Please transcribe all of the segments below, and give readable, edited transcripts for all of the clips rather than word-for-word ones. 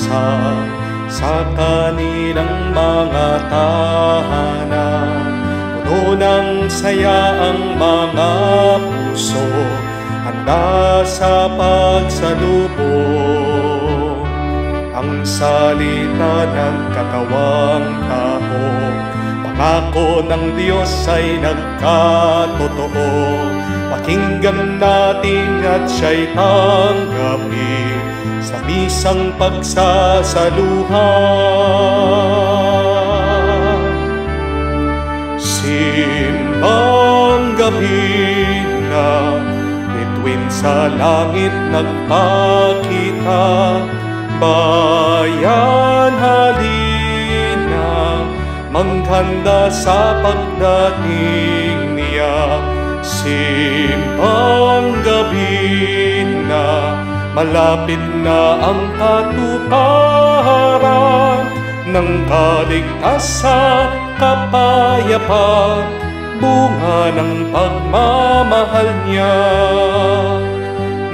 kaayusan sa kanilang mga tahanan. Puno ng saya ang mga puso, handa sa pagsalubong. Ang salita ng katawang tao, pangako ng Diyos ay nagkatotoo. Pakinggan natin at siya'y tanggapin sa misang pagsasaluhan. Simbang gabi na, bituin sa langit nagpakita. Bayan, halina, maghanda sa pagdating niya. Simbang gabi na, malapit na ang katuparan ng kaligtasan, kapayapaan, bunga ng pagmamahal niya.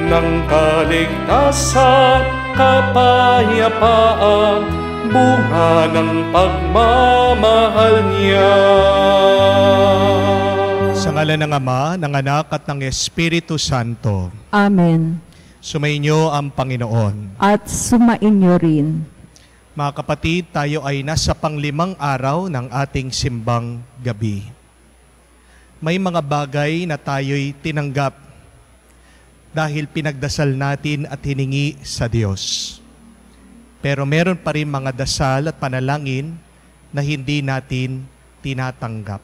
Ng kaligtasan, kapayapaan, bunga ng pagmamahal niya. Sa ngalan ng Ama, ng Anak at ng Espiritu Santo. Amen. Sumainyo ang Panginoon. At sumainyo rin. Mga kapatid, tayo ay nasa panglimang araw ng ating simbang gabi. May mga bagay na tayo'y tinanggap dahil pinagdasal natin at hiningi sa Diyos. Pero meron pa rin mga dasal at panalangin na hindi natin tinatanggap.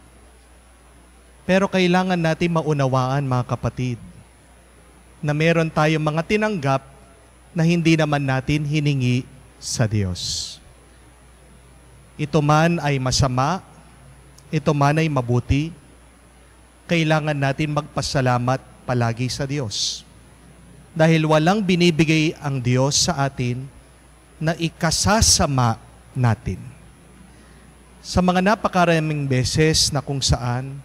Pero kailangan natin maunawaan, mga kapatid, na meron tayong mga tinanggap na hindi naman natin hiningi sa Diyos. Ito man ay masama, ito man ay mabuti, kailangan natin magpasalamat palagi sa Diyos. Dahil walang binibigay ang Diyos sa atin na ikasasama natin. Sa mga napakaraming beses na kung saan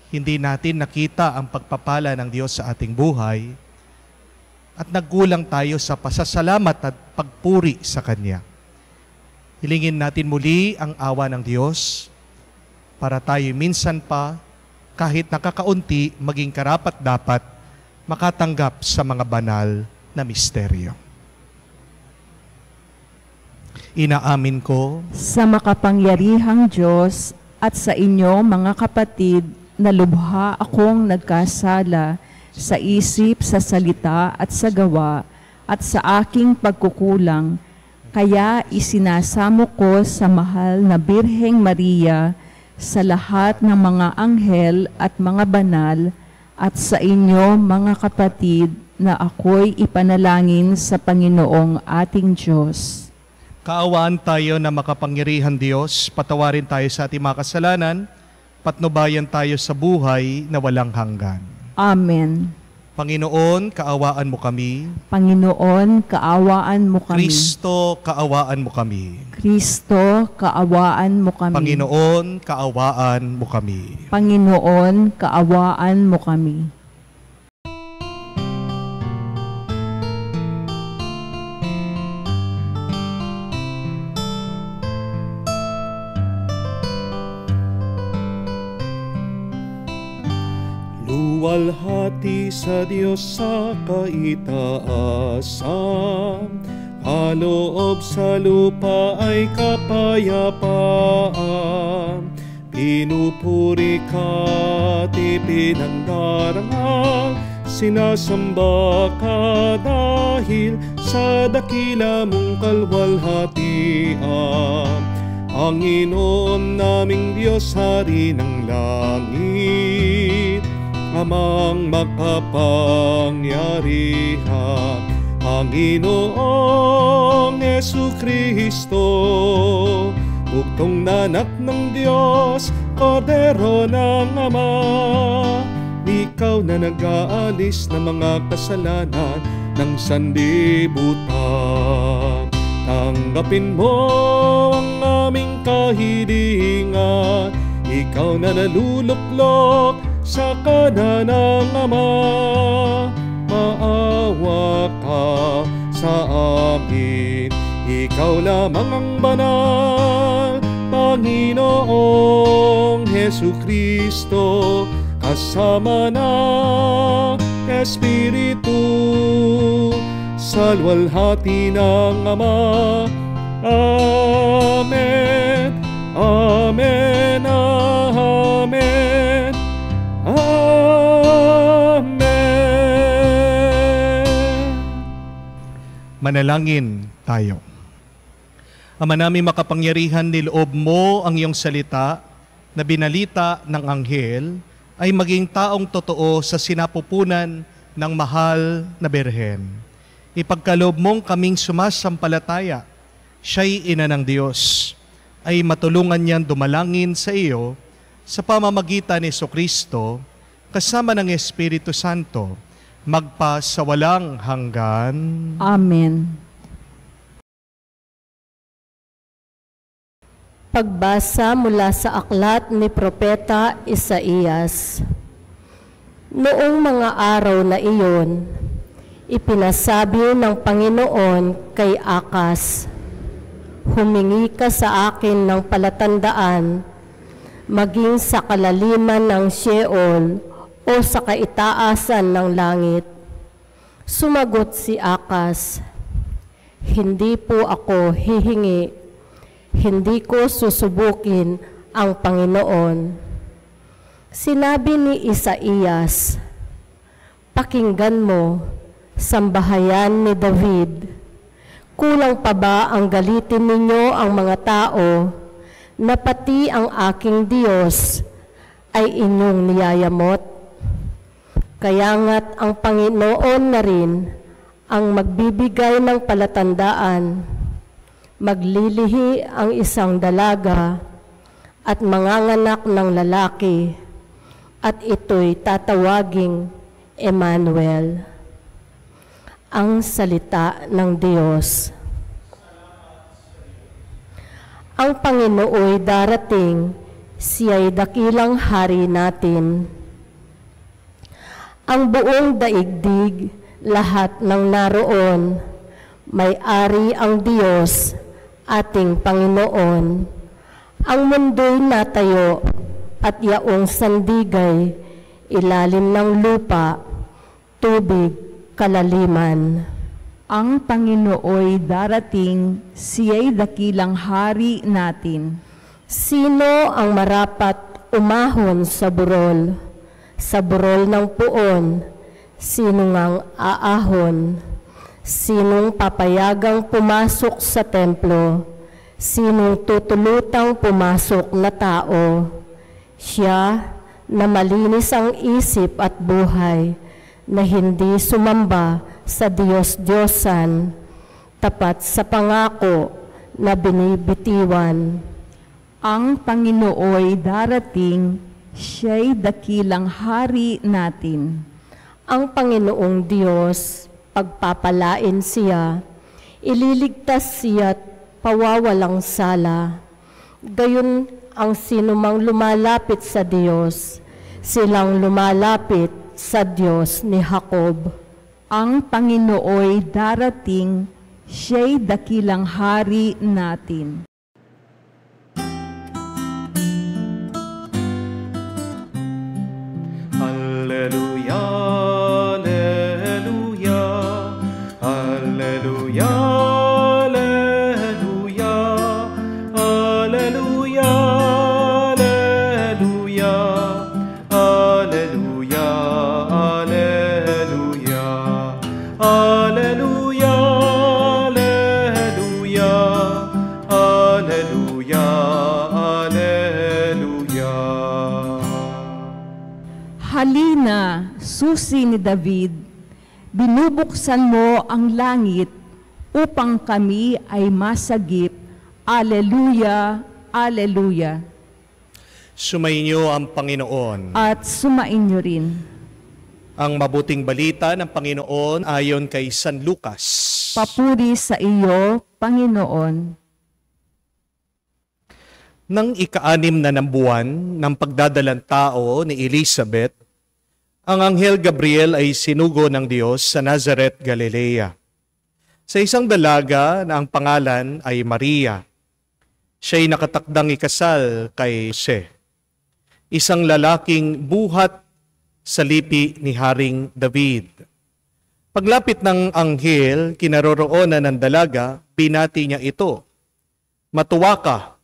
hindi natin nakita ang pagpapala ng Diyos sa ating buhay at nagkulang tayo sa pasasalamat at pagpuri sa Kanya. Hilingin natin muli ang awa ng Diyos para tayo minsan pa, kahit nakakaunti, maging karapat-dapat makatanggap sa mga banal na misteryo. Inaamin ko sa makapangyarihang Diyos at sa inyo, mga kapatid, na lubha akong nagkasala sa isip, sa salita at sa gawa at sa aking pagkukulang. Kaya isinasamo ko sa mahal na Birheng Maria, sa lahat ng mga anghel at mga banal, at sa inyo, mga kapatid, na ako'y ipanalangin sa Panginoong ating Diyos. Kaawaan tayo na makapangyarihan Diyos, patawarin tayo sa ating mga kasalanan, patnubayan tayo sa buhay na walang hanggan. Amen. Panginoon, kaawaan mo kami. Panginoon, kaawaan mo kami. Kristo, kaawaan mo kami. Kristo, kaawaan mo kami. Panginoon, kaawaan mo kami. Panginoon, kaawaan mo kami. Luwalhati sa Diyos sa kaitaasan, kaloob sa lupa ay kapayapaan. Pinupuri ka at ipinangdarangal, sinasamba ka dahil sa dakila mong kalwalhatian. Panginoon naming Diyos, Hari ng langit, Amang makapangyarihan, Panginoong Jesucristo, bugtong na anak ng Diyos, Kordero ng Ama. Ikaw na nag-aalis ng mga kasalanan ng sanlibutan. Tanggapin mo ang aming kahilingan, ikaw na naluluklok sa kanan ng Ama. Maawa ka sa amin, Ikaw lamang ang banal, Panginoong Jesucristo, kasama ng Espiritu, sa luwalhati ng Ama. Amen, amen, amen, amen. Manalangin tayo. Ama namin makapangyarihan, niloob mo ang iyong salita na binalita ng anghel ay maging taong totoo sa sinapupunan ng mahal na Birhen. Ipagkaloob mong kaming sumasampalataya, siya'y ina ng Diyos, ay matulungan niyan dumalangin sa iyo sa pamamagitan ni Jesucristo kasama ng Espiritu Santo, magpa sa walang hanggan. Amen. Pagbasa mula sa aklat ni Propeta Isaías. Noong mga araw na iyon, ipinasabi ng Panginoon kay Akas, "Humingi ka sa akin ng palatandaan, maging sa kalaliman ng Sheol o sa kaitaasan ng langit." Sumagot si Akas, "Hindi po ako hihingi. Hindi ko susubukin ang Panginoon." Sinabi ni Isaías, "Pakinggan mo, sambahayan ni David. Kulang pa ba ang galitin ninyo ang mga tao, na pati ang aking Diyos ay inyong niyayamot? Kaya nga't ang Panginoon na rin ang magbibigay ng palatandaan. Maglilihi ang isang dalaga at manganganak ng lalaki, at ito'y tatawaging Emmanuel." Ang salita ng Diyos. Ang Panginooy darating, siya'y dakilang hari natin. Ang buong daigdig, lahat ng naroon, may-ari ang Diyos, ating Panginoon. Ang mundo'y natayo at yaong sandigay, ilalim ng lupa, tubig, kalaliman. Ang Panginooy darating, siya'y dakilang hari natin. Sino ang marapat umahon sa burol? Sa burol ng puon, sino ngang aahon? Sinong papayagang pumasok sa templo? Sinong tutulutang pumasok na tao? Siya na malinis ang isip at buhay, na hindi sumamba sa Diyos-Diyosan, tapat sa pangako na binibitiwan. Ang Panginooy darating, siya'y dakilang hari natin. Ang Panginoong Diyos, pagpapalain siya, ililigtas siya't pawawalang sala. Gayon ang sinumang lumalapit sa Diyos, silang lumalapit sa Diyos ni Jacob. Ang Panginooy darating, siya'y dakilang hari natin. Alleluia, alleluia, alleluia, alleluia, alleluia, alleluia, alleluia, alleluia, alleluia, alleluia, alleluia, alleluia. Halina, susi ni David, binubuksan mo ang langit upang kami ay masagip. Alleluia, alleluia. Sumainyo ang Panginoon. At sumainyo rin. Ang mabuting balita ng Panginoon ayon kay San Lucas. Papuri sa iyo, Panginoon. Nang ika-6 na ng buwan ng pagdadalang tao ni Elizabeth, ang Anghel Gabriel ay sinugo ng Diyos sa Nazareth, Galilea. sa isang dalaga na ang pangalan ay Maria. Siya'y nakatakdang ikasal kay Jose, isang lalaking buhat sa lipi ni Haring David. Paglapit ng anghel, kinaroroonan ng dalaga, binati niya ito. Matuwa ka,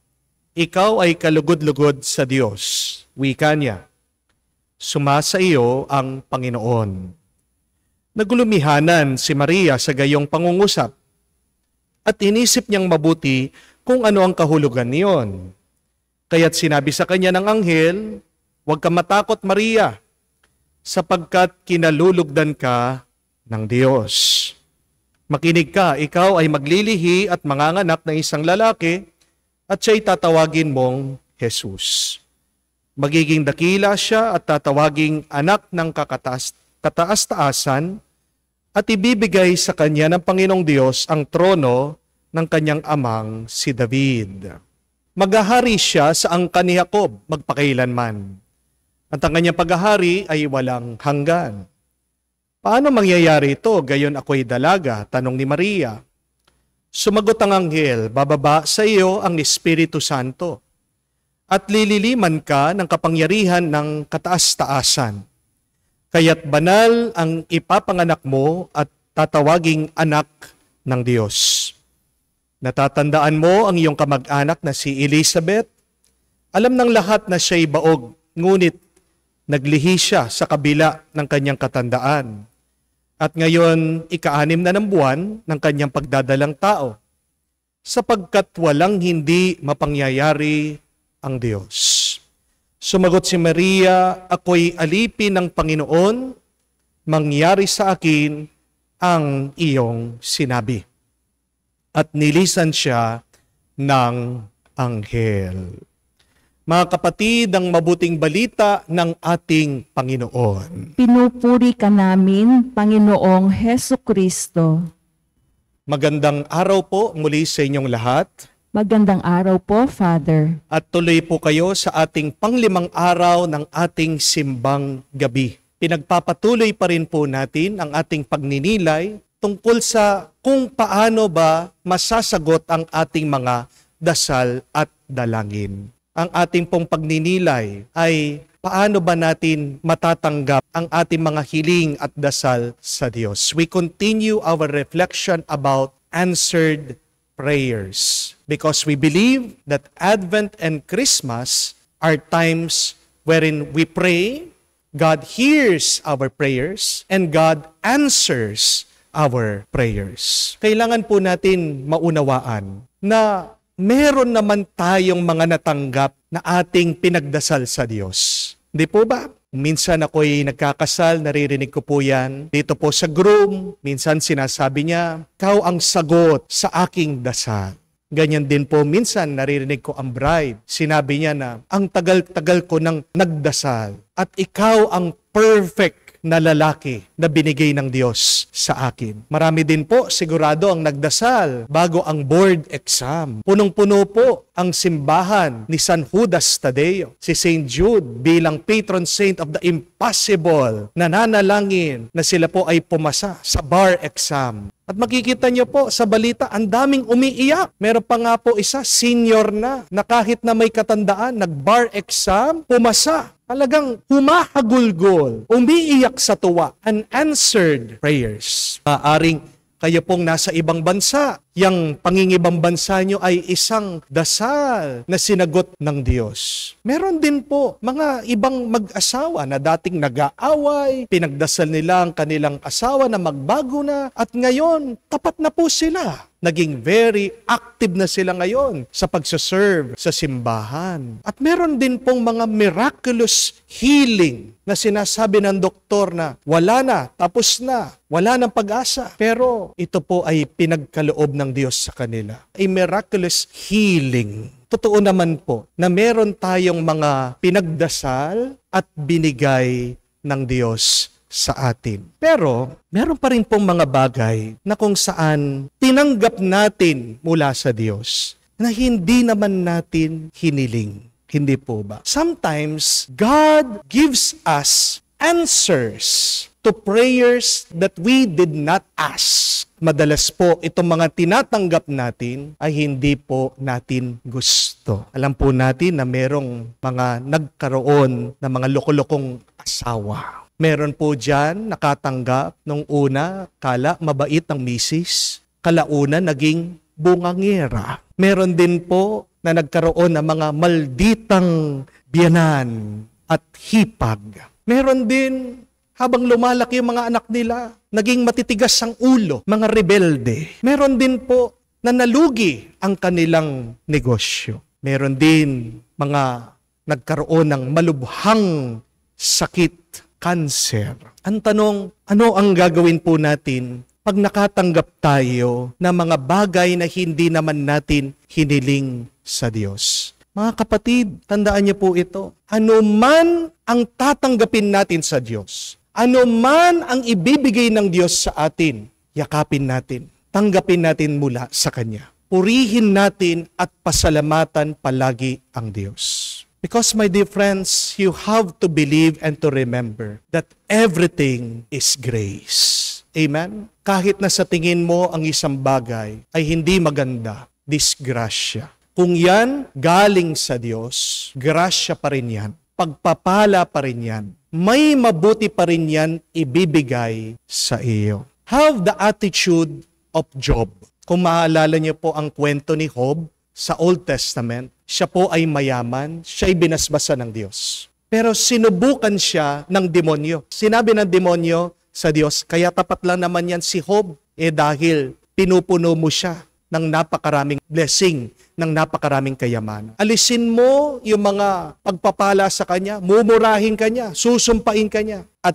ikaw ay kalugod-lugod sa Diyos. Wika niya, sumasa iyo ang Panginoon. Nagulumihanan si Maria sa gayong pangungusap at inisip niyang mabuti kung ano ang kahulugan niyon. Kaya't sinabi sa kanya ng anghel, huwag ka matakot Maria, sapagkat kinalulugdan ka ng Diyos. Makinig ka, ikaw ay maglilihi at manganganak ng isang lalaki at siya'y tatawagin mong Jesus. Magiging dakila siya at tatawaging anak ng kataas-taasan at ibibigay sa kanya ng Panginoong Diyos ang trono ng kanyang amang si David. Maghahari siya sa angkan ni Jacob magpakailanman. At ang kanyang paghahari ay walang hanggan. Paano mangyayari ito? Gayon ako'y dalaga, tanong ni Maria. Sumagot ang anghel, bababa sa iyo ang Espiritu Santo at lililiman ka ng kapangyarihan ng kataas-taasan. Kaya't banal ang ipapanganak mo at tatawaging anak ng Diyos. Natatandaan mo ang iyong kamag-anak na si Elizabeth? Alam ng lahat na siya'y baog, ngunit naglihi siya sa kabila ng kanyang katandaan. At ngayon, ika-6 na ng buwan ng kanyang pagdadalang tao, sapagkat walang hindi mapangyayari ang Diyos. Sumagot si Maria, ako'y alipin ng Panginoon, mangyari sa akin ang iyong sinabi. At nilisan siya ng anghel. Mga kapatid, ang mabuting balita ng ating Panginoon. Pinupuri ka namin, Panginoong Hesu Kristo. Magandang araw po muli sa inyong lahat. Magandang araw po, Father. At tuloy po kayo sa ating panglimang araw ng ating simbang gabi. Pinagpapatuloy pa rin po natin ang ating pagninilay tungkol sa kung paano ba masasagot ang ating mga dasal at dalangin. Ang ating pong pagninilay ay paano ba natin matatanggap ang ating mga hiling at dasal sa Diyos. We continue our reflection about answered prayers because we believe that Advent and Christmas are times wherein we pray, God hears our prayers, and God answers our prayers. Kailangan po natin maunawaan na meron naman tayong mga natanggap na ating pinagdasal sa Diyos. Di po ba? Minsan ako'y nagkakasal, naririnig ko po yan. Dito po sa groom, minsan sinasabi niya, ikaw ang sagot sa aking dasal. Ganyan din po minsan naririnig ko ang bride. Sinabi niya na, ang tagal-tagal ko nang nagdasal at ikaw ang perfect na lalaki na binigay ng Diyos sa akin. Marami din po sigurado ang nagdasal bago ang board exam. Punong-puno po ang simbahan ni San Judas Tadeo, si St. Jude bilang patron saint of the impossible, nananalangin na sila po ay pumasa sa bar exam. At makikita niyo po sa balita, ang daming umiiyak. Meron pa nga po isa, senior na kahit na may katandaan, nag-bar exam, pumasa. Talagang humahagulgol, umiiyak sa tuwa, unanswered prayers. Maaring kayo pong nasa ibang bansa, yang pangingibang bansa nyo ay isang dasal na sinagot ng Diyos. Meron din po mga ibang mag-asawa na dating nag-aaway, pinagdasal nila ang kanilang asawa na magbago na, at ngayon tapat na po sila. Naging very active na sila ngayon sa pagsaserve sa simbahan. At meron din pong mga miraculous healing na sinasabi ng doktor na wala na, tapos na, wala ng pag-asa. Pero ito po ay pinagkaloob ng Diyos sa kanila. A miraculous healing. Totoo naman po na meron tayong mga pinagdasal at binigay ng Diyos sa atin. Pero, meron pa rin pong mga bagay na kung saan tinanggap natin mula sa Diyos na hindi naman natin hiniling. Hindi po ba? Sometimes, God gives us answers to prayers that we did not ask. Madalas po, itong mga tinatanggap natin ay hindi po natin gusto. Alam po natin na merong mga nagkaroon ng mga loko-lokong asawa. Meron po dyan nakatanggap nung una, kala mabait ang misis, kalauna naging bungangera. Meron din po na nagkaroon ng mga malditang biyanan at hipag. Meron din, habang lumalaki yung mga anak nila, naging matitigas ang ulo, mga rebelde. Meron din po na nalugi ang kanilang negosyo. Meron din mga nagkaroon ng malubhang sakit, cancer. Ang tanong, ano ang gagawin po natin pag nakatanggap tayo ng mga bagay na hindi naman natin hiniling sa Diyos? Mga kapatid, tandaan niyo po ito. Ano man ang tatanggapin natin sa Diyos, ano man ang ibibigay ng Diyos sa atin, yakapin natin, tanggapin natin mula sa Kanya. Purihin natin at pasalamatan palagi ang Diyos. Because my dear friends, you have to believe and to remember that everything is grace. Amen? Kahit na sa tingin mo ang isang bagay ay hindi maganda, disgrasya. Kung yan galing sa Diyos, grasya pa rin yan. Pagpapala pa rin yan. May mabuti pa rin yan ibibigay sa iyo. Have the attitude of Job. Kung maalala niyo po ang kwento ni Job sa Old Testament, siya po ay mayaman, siya ay binasbasan ng Diyos. Pero sinubukan siya ng demonyo. Sinabi ng demonyo sa Diyos, kaya tapat lang naman yan si Job, dahil pinupuno mo siya ng napakaraming blessing, ng napakaraming kayamanan. Alisin mo yung mga pagpapala sa kanya, mumurahin kanya, susumpain kanya, at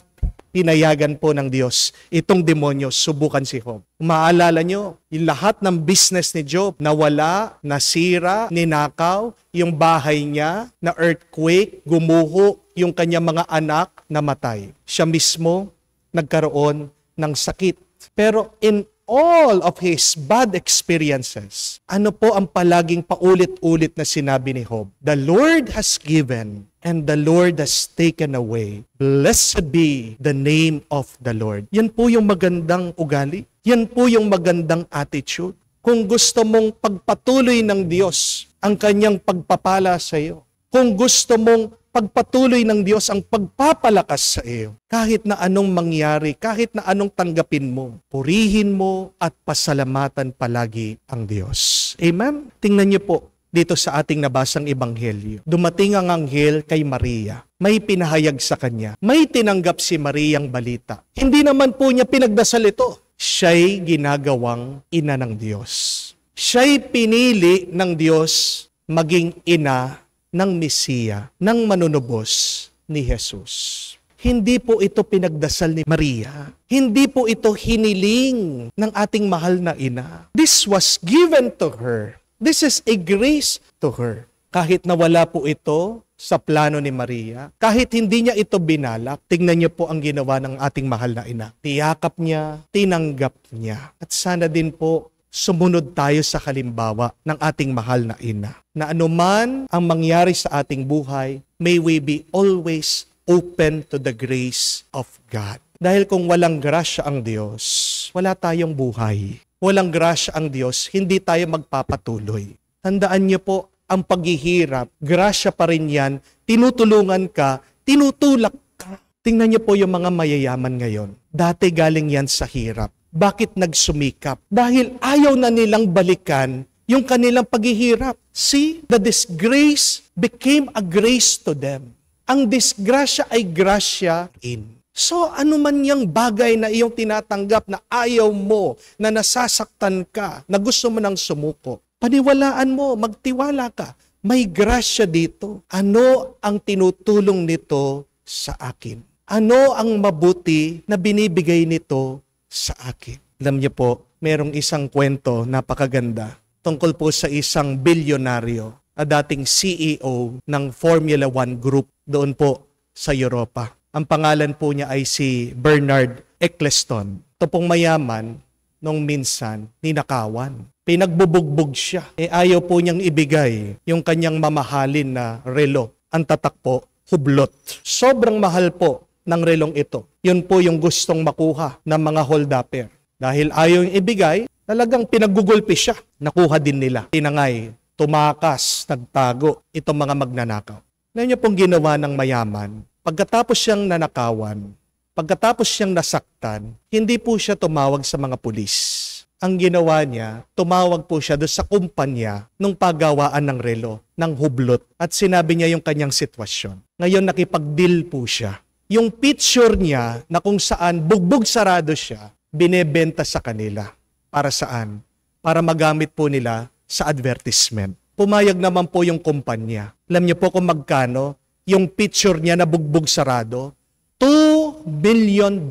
pinayagan po ng Diyos itong demonyo, subukan si Job. Maalala nyo, yung lahat ng business ni Job, nawala, nasira, ninakaw, yung bahay niya, na earthquake, gumuho, yung kanyang mga anak, namatay. Siya mismo nagkaroon ng sakit. Pero in all of his bad experiences, ano po ang palaging paulit-ulit na sinabi ni Job? The Lord has given and the Lord has taken away. Blessed be the name of the Lord. Yan po yung magandang ugali. Yan po yung magandang attitude. Kung gusto mong pagpatuloy ng Diyos ang kanyang pagpapala sa iyo, kung gusto mong pagpatuloy ng Diyos ang pagpapalakas sa iyo, kahit na anong mangyari, kahit na anong tanggapin mo, purihin mo at pasalamatan palagi ang Diyos. Amen? Tingnan niyo po dito sa ating nabasang ebanghelyo. Dumating ang anghel kay Maria. May pinahayag sa kanya. May tinanggap si Maria ang balita. Hindi naman po niya pinagdasal ito. Siya'y ginagawang ina ng Diyos. Siya'y pinili ng Diyos maging ina ng Mesiya, ng manunubos ni Jesus. Hindi po ito pinagdasal ni Maria. Hindi po ito hiniling ng ating mahal na ina. This was given to her. This is a grace to her. Kahit nawala po ito sa plano ni Maria, kahit hindi niya ito binalak, tingnan niyo po ang ginawa ng ating mahal na ina. Tiyakap niya, tinanggap niya. At sana din po, sumunod tayo sa halimbawa ng ating mahal na ina. Na anuman ang mangyari sa ating buhay, may we be always open to the grace of God. Dahil kung walang grasya ang Diyos, wala tayong buhay. Walang grasya ang Diyos, hindi tayo magpapatuloy. Tandaan niyo po, ang paghihirap, grasya pa rin yan, tinutulungan ka, tinutulak ka. Tingnan niyo po yung mga mayayaman ngayon. Dati galing yan sa hirap. Bakit nagsumikap? Dahil ayaw na nilang balikan yung kanilang paghihirap. See, the disgrace became a grace to them. Ang disgrasya ay grasya in. So, ano man yung bagay na iyong tinatanggap na ayaw mo, na nasasaktan ka, na gusto mo nang sumuko, paniwalaan mo, magtiwala ka. May grasya dito. Ano ang tinutulong nito sa akin? Ano ang mabuti na binibigay nito sa akin? Alam niyo po, merong isang kwento napakaganda tungkol po sa isang bilyonaryo, dating CEO ng Formula 1 Group doon po sa Europa. Ang pangalan po niya ay si Bernard Eccleston. Ito pong mayaman, nung minsan, ninakawan. Pinagbubugbog siya. Ayaw po niyang ibigay yung kanyang mamahalin na relo. Ang tatak po, hublot. Sobrang mahal po ng relong ito. Yun po yung gustong makuha ng mga holdupper. Dahil ayaw yung ibigay, talagang pinagugulpi siya. Nakuha din nila. Tinangay, tumakas, nagtago itong mga magnanakaw. Ngayon niyo pong ginawa ng mayaman, pagkatapos siyang nanakawan, pagkatapos siyang nasaktan, hindi po siya tumawag sa mga pulis. Ang ginawa niya, tumawag po siya doon sa kumpanya nung paggawaan ng relo, ng hublot, at sinabi niya yung kanyang sitwasyon. Ngayon nakipag-deal po siya. Yung picture niya na kung saan bugbog sarado siya, binebenta sa kanila. Para saan? Para magamit po nila sa advertisement. Pumayag naman po yung kumpanya. Alam niyo po kung magkano yung picture niya na bugbog sarado? $2 billion.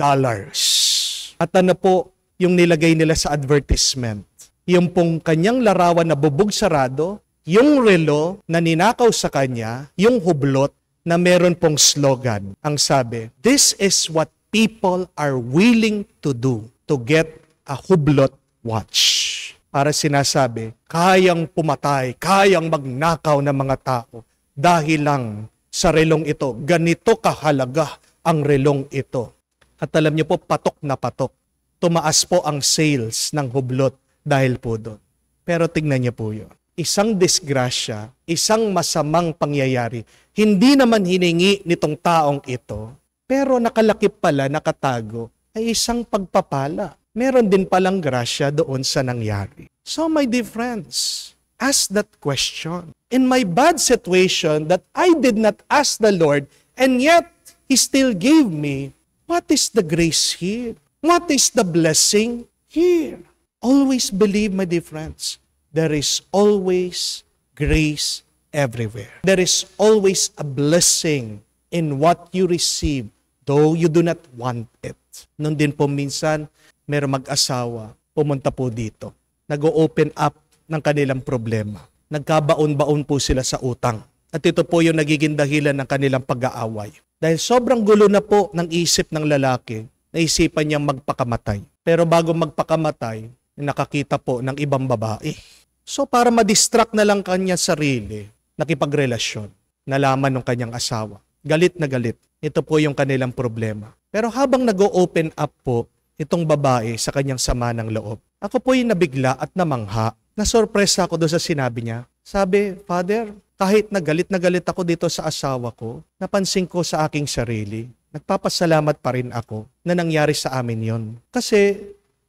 At ano po yung nilagay nila sa advertisement? Yung pong kanyang larawan na bugbog sarado, yung relo na ninakaw sa kanya, yung hublot na meron pong slogan. Ang sabi, "This is what people are willing to do to get a hublot watch." Para sinasabi, kayang pumatay, kayang magnakaw ng mga tao dahil lang sa relong ito. Ganito kahalaga ang relong ito. At alam niyo po, patok na patok. Tumaas po ang sales ng hublot dahil po doon. Pero tingnan niyo po yun. Isang disgrasya, isang masamang pangyayari, hindi naman hiningi nitong taong ito, pero nakalakip pala, nakatago, ay isang pagpapala. Meron din palang grasya doon sa nangyari. So my dear friends, ask that question. In my bad situation that I did not ask the Lord, and yet He still gave me, what is the grace here? What is the blessing here? Always believe, my dear friends, there is always grace everywhere. There is always a blessing in what you receive, though you do not want it. Noon din po minsan, merong mag-asawa, pumunta po dito. Nag-open up ng kanilang problema. Nagkabaon-baon po sila sa utang. At ito po yung nagiging dahilan ng kanilang pag-aaway. Dahil sobrang gulo na po ng isip ng lalaki, naisipan niyang magpakamatay. Pero bago magpakamatay, nakakita po ng ibang babae. So para madistract na lang kanya sarili, nakipagrelasyon. Nalaman ng kanyang asawa. Galit na galit. Ito po yung kanilang problema. Pero habang nag-open up po, itong babae sa kanyang sama ng loob. Ako po'y nabigla at namangha. Nasorpresa ako doon sa sinabi niya. Sabi, "Father, kahit na galit ako dito sa asawa ko, napansin ko sa aking sarili, nagpapasalamat pa rin ako na nangyari sa amin yon. Kasi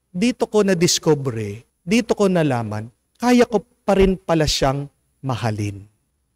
dito ko na-discover, dito ko nalaman, kaya ko pa rin pala siyang mahalin.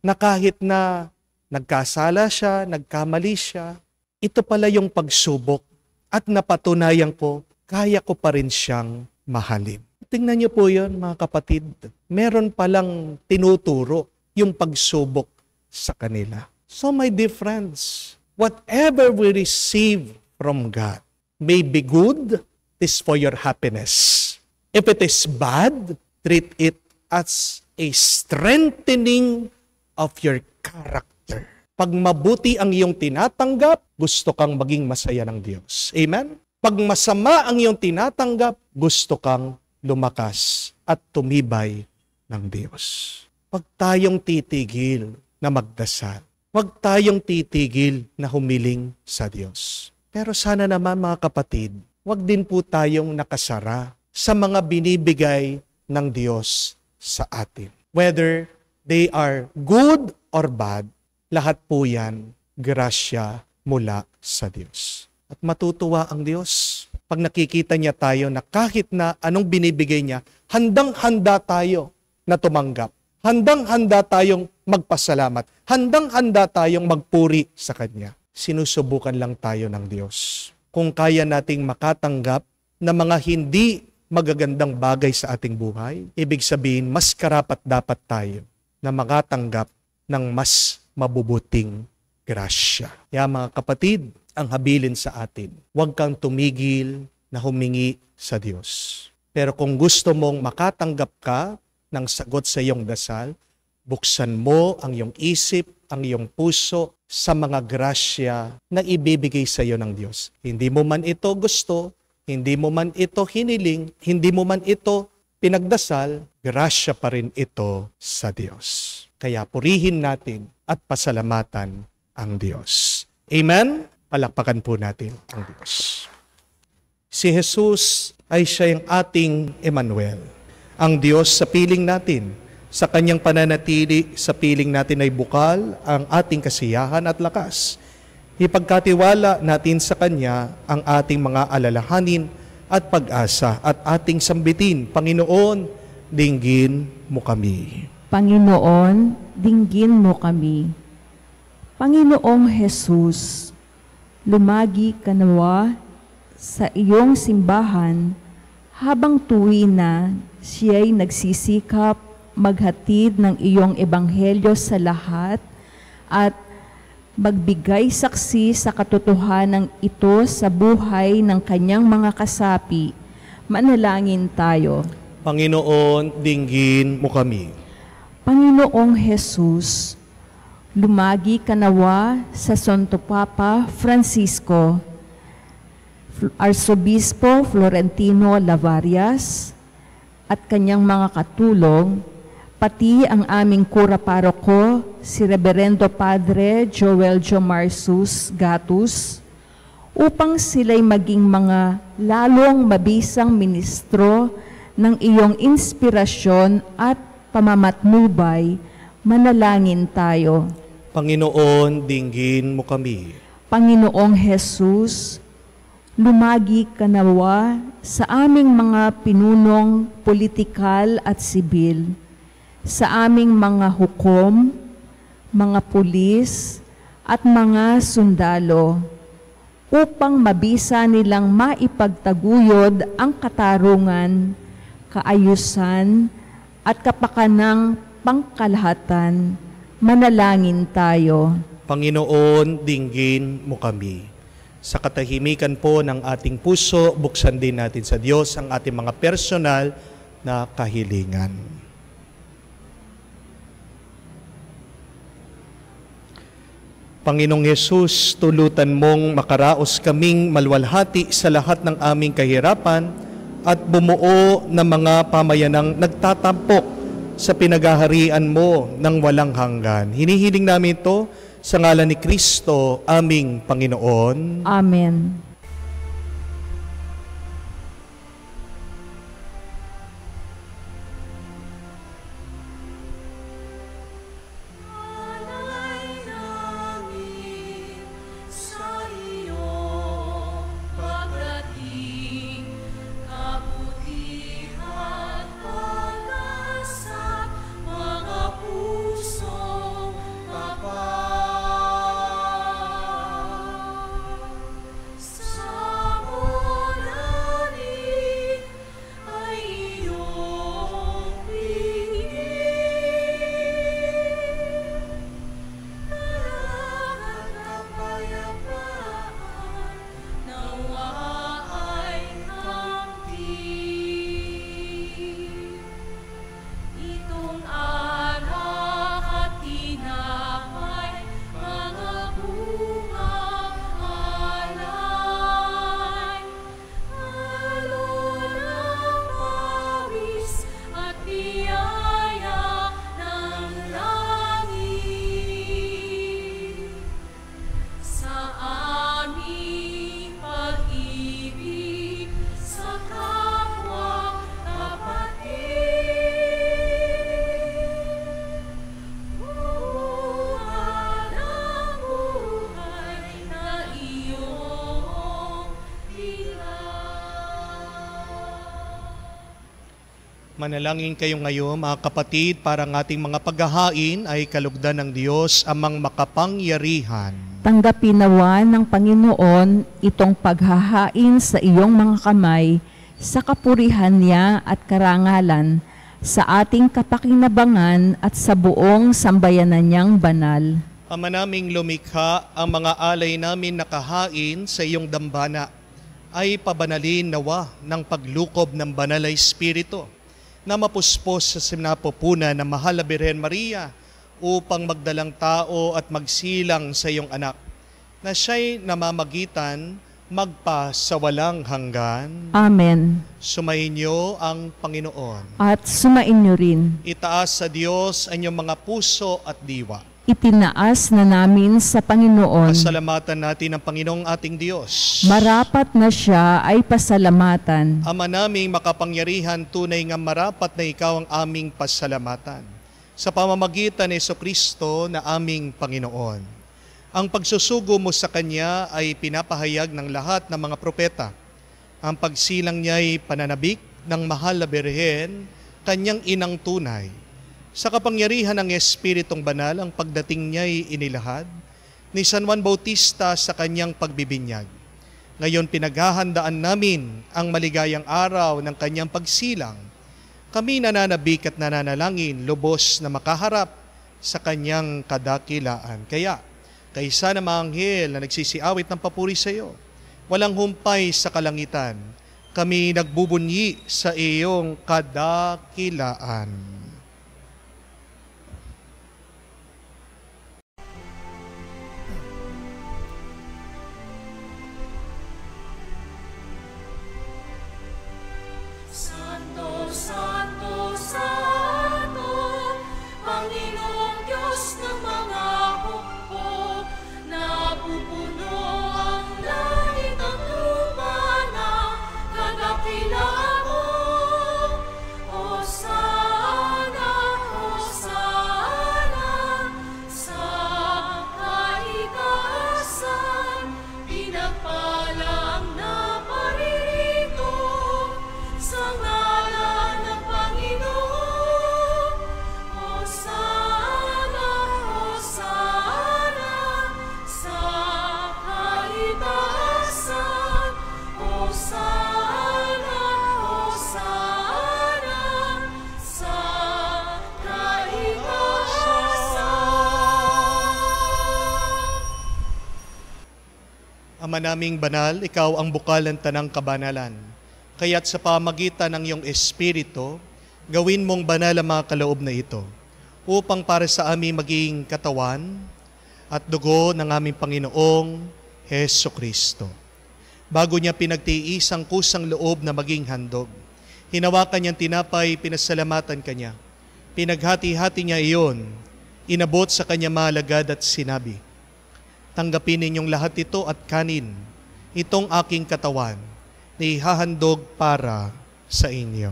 Na kahit na nagkasala siya, nagkamali siya, ito pala yung pagsubok. At napatunayan ko, kaya ko pa rin siyang mahalin." Tingnan niyo po yun, mga kapatid. Meron palang tinuturo yung pagsubok sa kanila. So my dear friends, whatever we receive from God may be good, it is for your happiness. If it is bad, treat it as a strengthening of your character. Pag mabuti ang iyong tinatanggap, gusto kang maging masaya ng Diyos. Amen? Pag masama ang iyong tinatanggap, gusto kang lumakas at tumibay ng Diyos. Huwag tayong titigil na magdasal. Huwag tayong titigil na humiling sa Diyos. Pero sana naman mga kapatid, huwag din po tayong nakasara sa mga binibigay ng Diyos sa atin. Whether they are good or bad, lahat po yan, grasya mula sa Diyos. At matutuwa ang Diyos pag nakikita niya tayo na kahit na anong binibigay niya, handang-handa tayo na tumanggap. Handang-handa tayong magpasalamat. Handang-handa tayong magpuri sa Kanya. Sinusubukan lang tayo ng Diyos. Kung kaya nating makatanggap ng mga hindi magagandang bagay sa ating buhay, ibig sabihin, mas karapat dapat tayo na makatanggap ng mas mabubuting grasya. Kaya mga kapatid, ang habilin sa atin, huwag kang tumigil na humingi sa Diyos. Pero kung gusto mong makatanggap ka ng sagot sa iyong dasal, buksan mo ang iyong isip, ang iyong puso sa mga grasya na ibibigay sa iyo ng Diyos. Hindi mo man ito gusto, hindi mo man ito hiniling, hindi mo man ito pinagdasal, grasya pa rin ito sa Diyos. Kaya purihin natin at pasalamatan ang Diyos. Amen? Palakpakan po natin ang Diyos. Si Jesus ay siya yung ating Emmanuel. Ang Diyos sa piling natin. Sa kanyang pananatili, sa piling natin ay bukal ang ating kasiyahan at lakas. Ipagkatiwala natin sa Kanya ang ating mga alalahanin at pag-asa at ating sambitin. Panginoon, dinggin mo kami. Panginoon, dinggin mo kami. Panginoong Jesus, lumagi ka nawa sa iyong simbahan habang tuwi na siya'y nagsisikap maghatid ng iyong ebanghelyo sa lahat at magbigay saksi sa katotohanan ito sa buhay ng kanyang mga kasapi. Manalangin tayo. Panginoon, dinggin mo kami. Panginoong Jesus, lumagi ka nawa sa Santo Papa Francisco, Arsobispo Florentino Lavarias, at kanyang mga katulong, pati ang aming kura paroko, si Reverendo Padre Joel Jomarsus Gatus, upang sila'y maging mga lalong mabisang ministro ng iyong inspirasyon at pamamatnubay. Manalangin tayo. Panginoon, dinggin mo kami. Panginoong Jesus, lumagi ka nawa sa aming mga pinunong politikal at sibil, sa aming mga hukom, mga pulis, at mga sundalo, upang mabisa nilang maipagtaguyod ang katarungan, kaayusan, at kapakanang pangkalahatan. Manalangin tayo. Panginoon, dinggin mo kami. Sa katahimikan po ng ating puso, buksan din natin sa Diyos ang ating mga personal na kahilingan. Panginoong Yesus, tulutan mong makaraos kaming malwalhati sa lahat ng aming kahirapan at bumuo ng mga pamayanang nagtatampok sa pinagaharian mo ng walang hanggan. Hinihiling namin ito sa ngalan ni Kristo, aming Panginoon. Amen. Manalangin kayo ngayon, mga kapatid, para ang ating mga paghahain ay kalugdan ng Diyos amang makapangyarihan. Tanggapin nawa ng Panginoon itong paghahain sa iyong mga kamay sa kapurihan niya at karangalan sa ating kapakinabangan at sa buong sambayanan niyang banal. Ama naming lumikha, ang mga alay namin nakahain sa iyong dambana ay pabanalin nawa ng paglukob ng banal na Espiritu na mapuspos sa sinapupunan ng mahal na Birhen Maria upang magdalang tao at magsilang sa iyong anak, na siya'y namamagitan magpa sa walang hanggan. Amen. Sumainyo ang Panginoon. At sumainyo rin. Itaas sa Diyos ang inyong mga puso at diwa. itinaas na namin sa Panginoon. Pasalamatan natin ang Panginoong ating Diyos. Marapat na siya ay pasalamatan. Ama naming makapangyarihan, tunay nga marapat na ikaw ang aming pasalamatan. Sa pamamagitan ni Jesucristo na aming Panginoon. Ang pagsusugo mo sa Kanya ay pinapahayag ng lahat ng mga propeta. Ang pagsilang niya ay pananabik ng mahal na Birhen, Kanyang inang tunay. Sa kapangyarihan ng Espiritong Banal, ang pagdating niya ay inilahad ni San Juan Bautista sa kanyang pagbibinyag. Ngayon pinaghahandaan namin ang maligayang araw ng kanyang pagsilang. Kami nananabik at nananalangin, lubos na makaharap sa kanyang kadakilaan. Kaya, kaysa na mga anghel na nagsisiawit ng papuri sa iyo, walang humpay sa kalangitan, kami nagbubunyi sa iyong kadakilaan. Santo, Santo, Santo, Panginoong Diyos ng mga hukbo, napupuno ang langit at lupa ng kadakilaan mo. Hosana, Hosana, sa kaitaasan, pinagpala ang naparirito sa ngalan ng Panginoon. Hosana, Hosana, sa kaitaasan. Hosana, Hosana, sa kaitaasan. Ama naming banal, ikaw ang bukal ng tanang kabanalan. Kaya't sa pamagitan ng iyong Espiritu, gawin mong banal ang mga kaloob na ito, upang para sa aming maging katawan at dugo ng aming Panginoong Heso Kristo. Bago niya pinagtiis ang kusang loob na maging handog, hinawakan niyang tinapay, pinasalamatan kanya. Pinaghati-hati niya iyon, inabot sa kanya malagad at sinabi, tanggapin ninyong lahat ito at kanin, itong aking katawan, na ihahandog para sa inyo.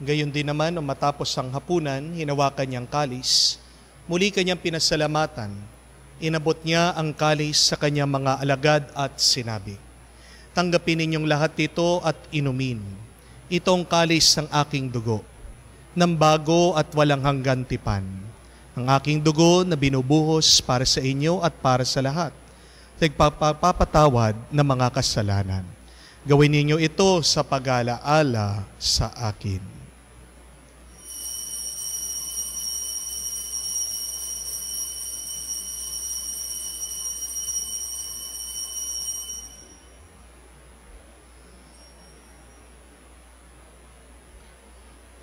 Gayon din naman, nung matapos ang hapunan, hinawakan niyang kalis, muli kanyang pinasalamatan, inabot niya ang kalis sa kanyang mga alagad at sinabi, tanggapin ninyong lahat ito at inumin. Itong kalis ng aking dugo, ng bago at walang hanggan tipan. Ang aking dugo na binubuhos para sa inyo at para sa lahat. Nagpapatawad ng mga kasalanan. Gawin ninyo ito sa pag-alaala sa akin.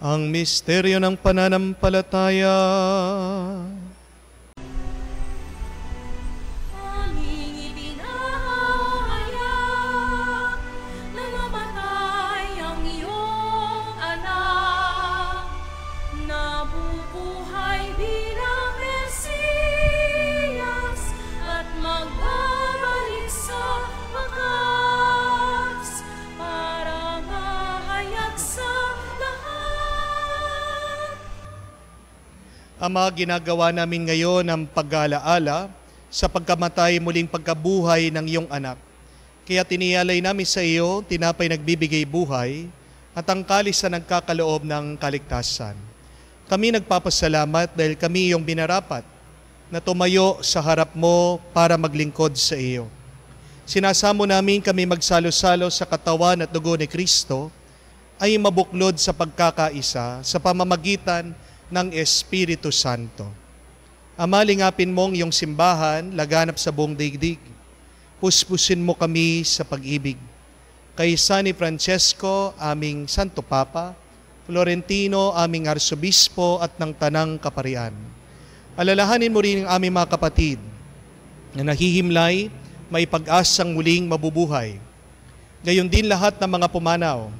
Ang misteryo ng pananampalataya. Aming ibinahayag na namatay ang iyong anak, nabubuhay bilang Mesiyas at magbabalik sa wakas para mahayag sa lahat. Ama, ginagawa namin ngayon ang pag-alaala sa pagkamatay muling pagkabuhay ng iyong anak. Kaya tinialay namin sa iyo, tinapay nagbibigay buhay, at ang kalis na nagkakaloob ng kaligtasan. Kami nagpapasalamat dahil kami iyong binarapat na tumayo sa harap mo para maglingkod sa iyo. Sinasamo namin kami magsalo-salo sa katawan at dugo ni Kristo ay mabuklod sa pagkakaisa sa pamamagitan ng Espiritu Santo. Ama, lingapin mong iyong simbahan, laganap sa buong daigdig. Puspusin mo kami sa pag-ibig. Kay San Francesco, aming Santo Papa, Florentino, aming Arsobispo at ng Tanang Kaparian. Alalahanin mo rin ang aming mga kapatid na nahihimlay, may pag-asang muling mabubuhay. Gayon din lahat ng mga pumanaw,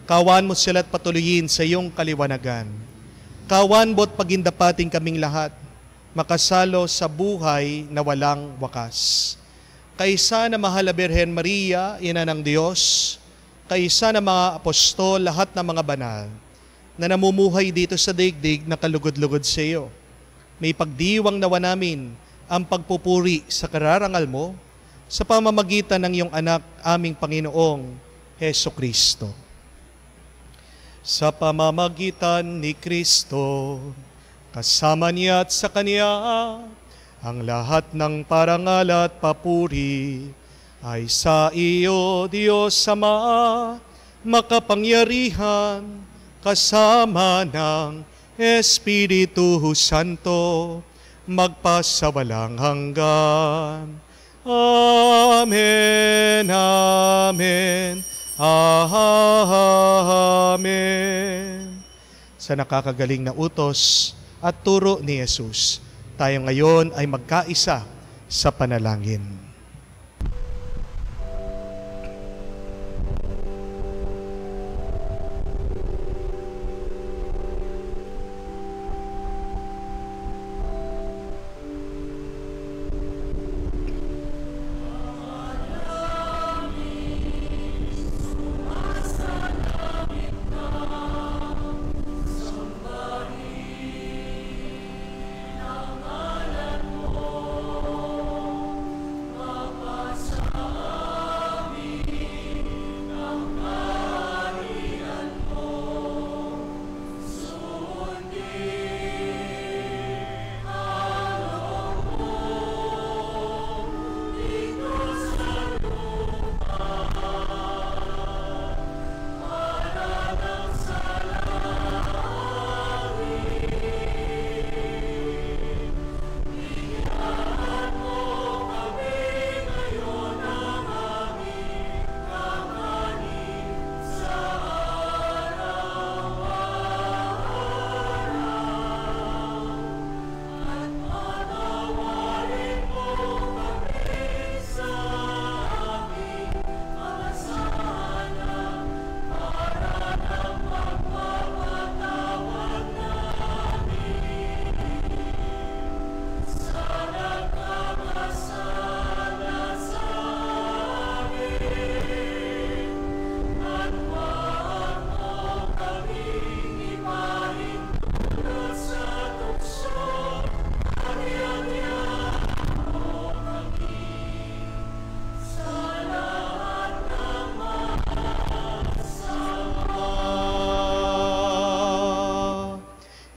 kawan mo sila at patuloyin sa iyong kaliwanagan. Kawan mo't pagindapating kaming lahat, makasalo sa buhay na walang wakas. Kaisa na mahal na Birhen Maria, Ina ng Diyos, kaisa na mga apostol, lahat ng mga banal, na namumuhay dito sa daigdig na kalugod-lugod sa iyo. May pagdiwang nawa namin ang pagpupuri sa kararangal mo sa pamamagitan ng iyong anak, aming Panginoong Heso Kristo. Sa pamamagitan ni Kristo, kasama niya at sa Kanya, ang lahat ng parangal at papuri ay sa iyo, Diyos Ama, makapangyarihan, kasama ng Espiritu Santo, magpasawalang hanggan. Amen, amen, amen. Sa nakakagaling na utos at turo ni Jesus, tayo ngayon ay magkaisa sa panalangin.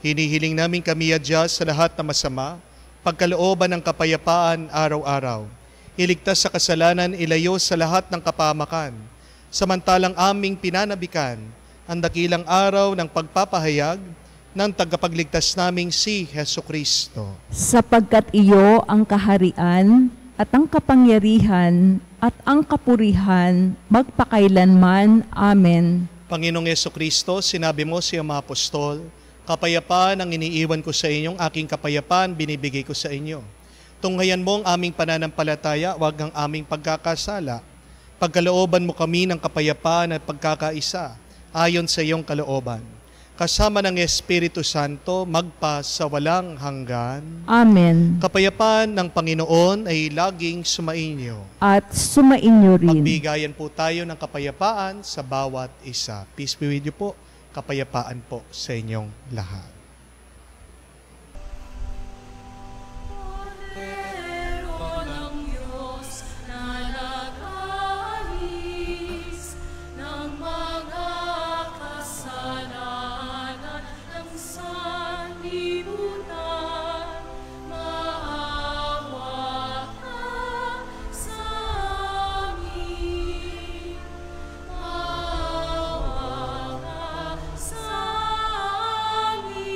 Hinihiling namin kami adya sa lahat na masama, pagkalooban ng kapayapaan araw-araw. Iligtas sa kasalanan, ilayo sa lahat ng kapahamakan. Samantalang aming pinanabikan ang dakilang araw ng pagpapahayag ng tagapagligtas naming si Heso Kristo. Sapagkat iyo ang kaharian at ang kapangyarihan at ang kapurihan magpakailanman. Amen. Panginoong Heso Kristo, sinabi mo sa iyong mga apostol, kapayapaan ang iniiwan ko sa inyong aking kapayapaan binibigay ko sa inyo. Tunghayan mo ang aming pananampalataya, wag ang aming pagkakasala. Pagkalooban mo kami ng kapayapaan at pagkakaisa ayon sa iyong kalooban. Kasama ng Espiritu Santo, magpa sa walang hanggan. Amen. Kapayapaan ng Panginoon ay laging sumainyo. At sumainyo rin. Magbigayan po tayo ng kapayapaan sa bawat isa. Peace be with you po. Kapayapaan po sa inyong lahat. Cordero ng Diyos na nag-alis ng mga kasalanan ng sanlibutan, maawa ka sa amin. Maawa ka sa amin.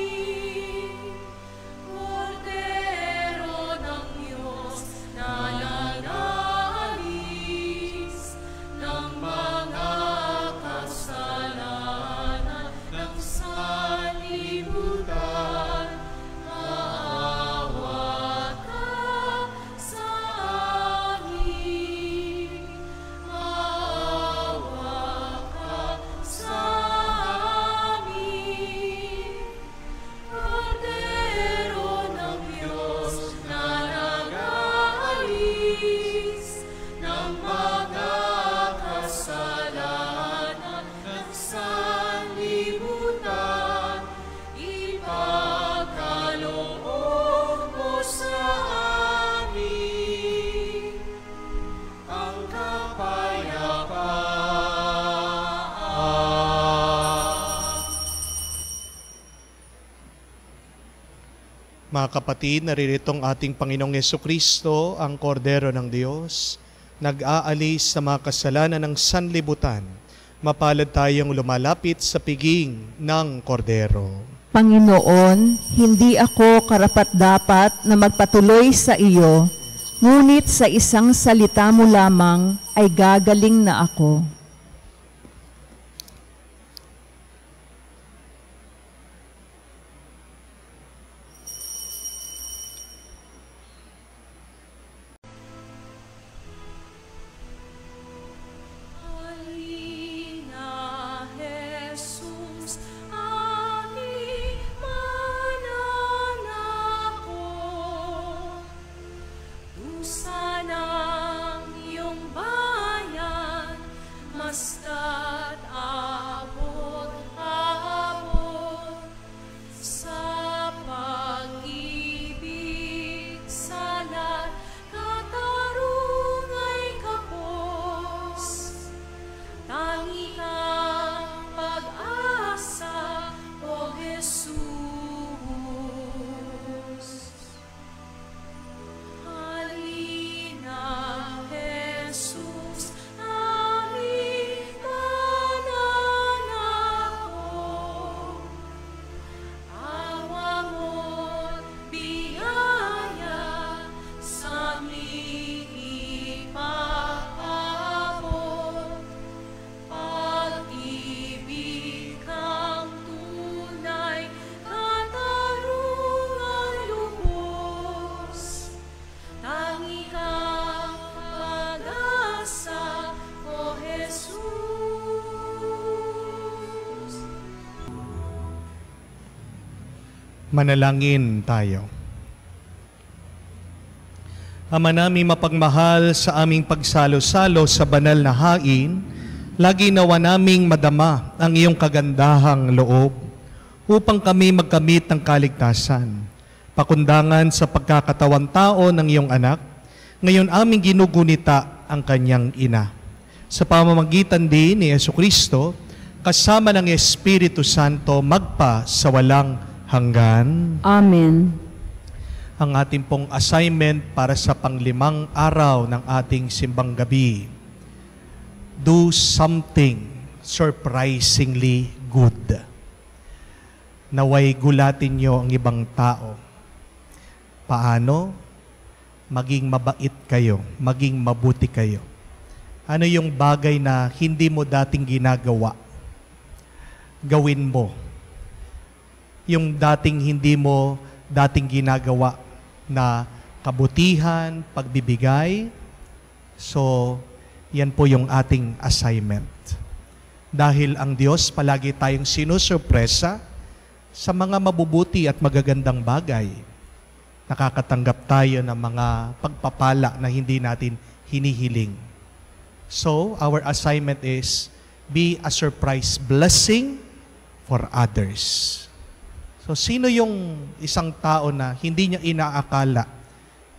Mga kapatid, naririto ang ating Panginoong Yesukristo, ang Kordero ng Diyos, nag-aalis sa mga kasalanan ng sanlibutan. Mapalad tayong lumalapit sa piging ng Kordero. Panginoon, hindi ako karapat-dapat na magpatuloy sa iyo, ngunit sa isang salita mo lamang ay gagaling na ako. Halina, Jesus, aming mananako. Dusa ng iyong bayan, masta't abot-abot. Sa pag-ibig salat, katarungay kapos. Tangi kang pag-asa, O Jesus. Halina, Jesus, aming mananako. Awa mo't biyaya sa aming ipaabot. Pag-ibig kang tunay, katarungan lubos. Tangi kang pag-asa, O Jesus. Manalangin tayo. Ama namin mapagmahal, sa aming pagsalo-salo sa banal na hain, lagi nawa naming madama ang iyong kagandahang loob upang kami magkamit ng kaligtasan. Pakundangan sa pagkakatawang tao ng iyong anak, ngayon aming ginugunita ang kanyang ina. Sa pamamagitan din ni Yesukristo, kasama ng Espiritu Santo, magpa sa walang hanggan. Amen. Ang ating pong assignment para sa panglimang araw ng ating simbang gabi. Do something surprisingly good. Naway gulatin nyo ang ibang tao. Paano? Maging mabait kayo, maging mabuti kayo. Ano yung bagay na hindi mo dating ginagawa? Gawin mo. Yung dating hindi mo dating ginagawa na kabutihan, pagbibigay. So, yan po yung ating assignment. Dahil ang Diyos palagi tayong sinusurpresa sa mga mabubuti at magagandang bagay. Nakakatanggap tayo ng mga pagpapala na hindi natin hinihiling. So, our assignment is be a surprise blessing for others. So, sino yung isang tao na hindi niya inaakala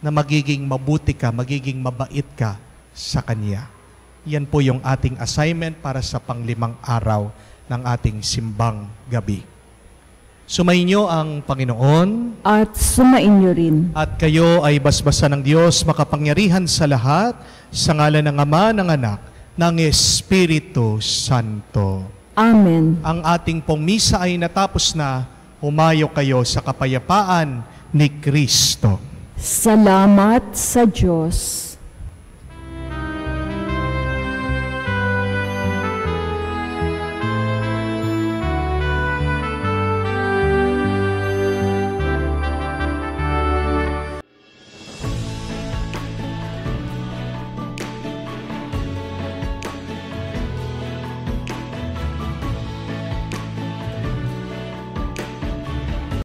na magiging mabuti ka, magiging mabait ka sa kanya? Yan po yung ating assignment para sa panglimang araw ng ating simbang gabi. Sumainyo ang Panginoon. At sumainyo rin. At kayo ay basbasan ng Diyos makapangyarihan sa lahat, sa ngalan ng Ama, ng Anak, ng Espiritu Santo. Amen. Ang ating pong misa ay natapos na. Humayo kayo sa kapayapaan ni Kristo. Salamat sa Diyos.